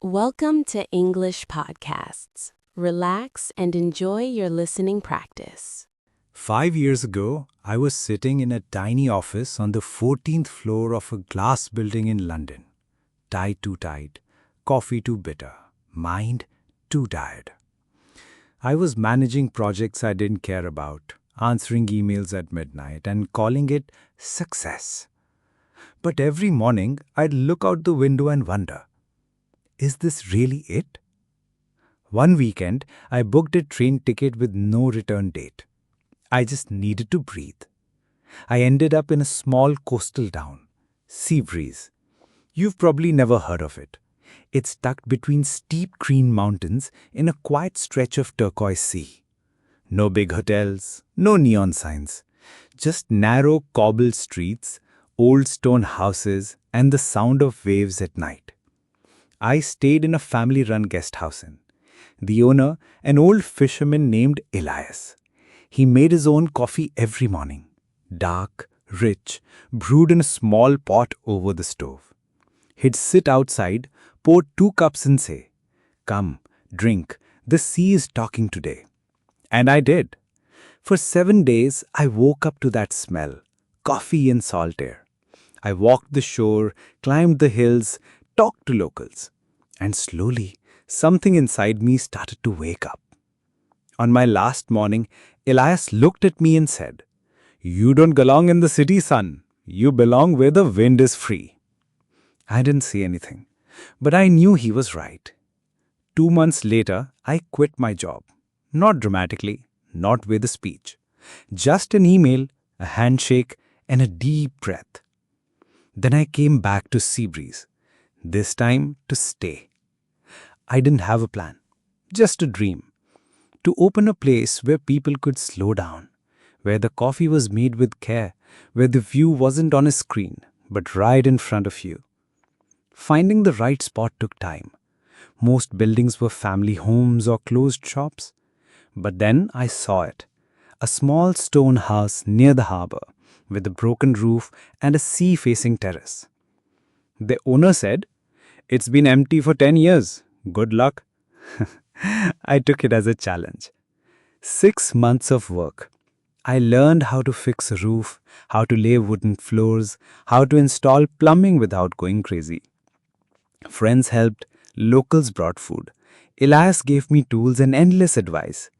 Welcome to English Podcasts. Relax and enjoy your listening practice. 5 years ago, I was sitting in a tiny office on the 14th floor of a glass building in London. Tie too tight, coffee too bitter, mind too tired. I was managing projects I didn't care about, answering emails at midnight, and calling it success. But every morning, I'd look out the window and wonder, is this really it? One weekend, I booked a train ticket with no return date. I just needed to breathe. I ended up in a small coastal town, Seabreeze. You've probably never heard of it. It's tucked between steep green mountains in a quiet stretch of turquoise sea. No big hotels, no neon signs, just narrow cobbled streets, old stone houses, and the sound of waves at night. I stayed in a family-run guest house inn. The owner, an old fisherman named Elias. He made his own coffee every morning. Dark, rich, brewed in a small pot over the stove. He'd sit outside, pour 2 cups and say, "Come, drink, the sea is talking today." And I did. For 7 days, I woke up to that smell, coffee and salt air. I walked the shore, climbed the hills, talked to locals. And slowly, something inside me started to wake up. On my last morning, Elias looked at me and said, "You don't belong in the city, son. You belong where the wind is free." I didn't say anything, but I knew he was right. 2 months later, I quit my job. Not dramatically, not with a speech. Just an email, a handshake, and a deep breath. Then I came back to Seabreeze, this time to stay. I didn't have a plan, just a dream. To open a place where people could slow down, where the coffee was made with care, where the view wasn't on a screen, but right in front of you. Finding the right spot took time. Most buildings were family homes or closed shops. But then I saw it. A small stone house near the harbor, with a broken roof and a sea-facing terrace. The owner said, "It's been empty for 10 years. Good luck." I took it as a challenge. 6 months of work. I learned how to fix a roof, how to lay wooden floors, how to install plumbing without going crazy. Friends helped, locals brought food. Elias gave me tools and endless advice.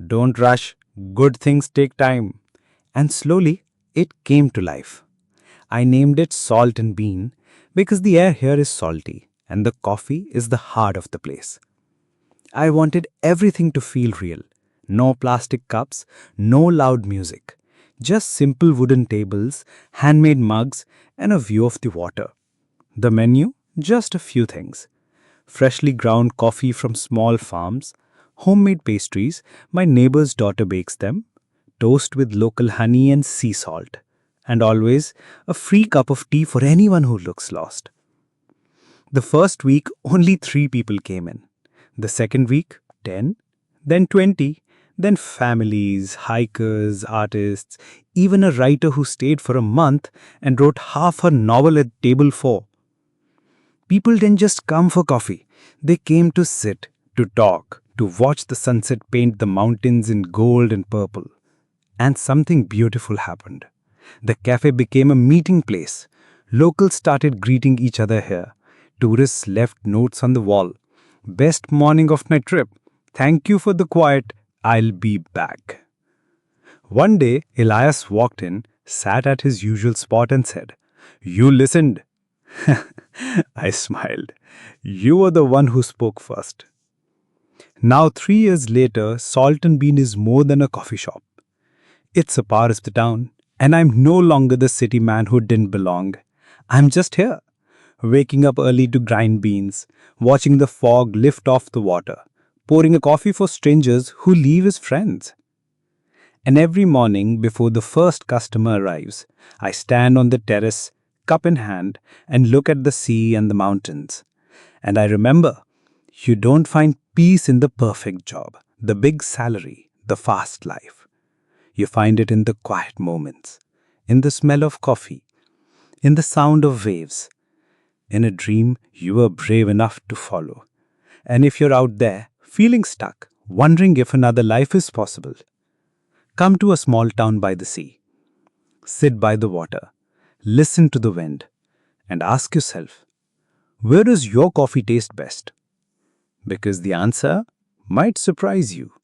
Don't rush, good things take time. And slowly, it came to life. I named it Salt and Bean because the air here is salty and the coffee is the heart of the place. I wanted everything to feel real. No plastic cups, no loud music. Just simple wooden tables, handmade mugs, and a view of the water. The menu? Just a few things. Freshly ground coffee from small farms, homemade pastries, my neighbor's daughter bakes them, toast with local honey and sea salt, and always a free cup of tea for anyone who looks lost. The first week, only 3 people came in. The second week, 10, then 20, then families, hikers, artists, even a writer who stayed for a month and wrote half her novel at table 4. People didn't just come for coffee. They came to sit, to talk, to watch the sunset paint the mountains in gold and purple. And something beautiful happened. The cafe became a meeting place. Locals started greeting each other here. Tourists left notes on the wall. "Best morning of my trip. Thank you for the quiet. I'll be back." One day, Elias walked in, sat at his usual spot and said, "You listened." I smiled. "You were the one who spoke first." Now, 3 years later, Salt and Bean is more than a coffee shop. It's a part of the town, and I'm no longer the city man who didn't belong. I'm just here, waking up early to grind beans, watching the fog lift off the water, pouring a coffee for strangers who leave as friends. And every morning before the first customer arrives, I stand on the terrace, cup in hand, and look at the sea and the mountains. And I remember, you don't find peace in the perfect job, the big salary, the fast life. You find it in the quiet moments, in the smell of coffee, in the sound of waves, in a dream you were brave enough to follow. And if you're out there, feeling stuck, wondering if another life is possible, come to a small town by the sea. Sit by the water, listen to the wind, and ask yourself, where does your coffee taste best? Because the answer might surprise you.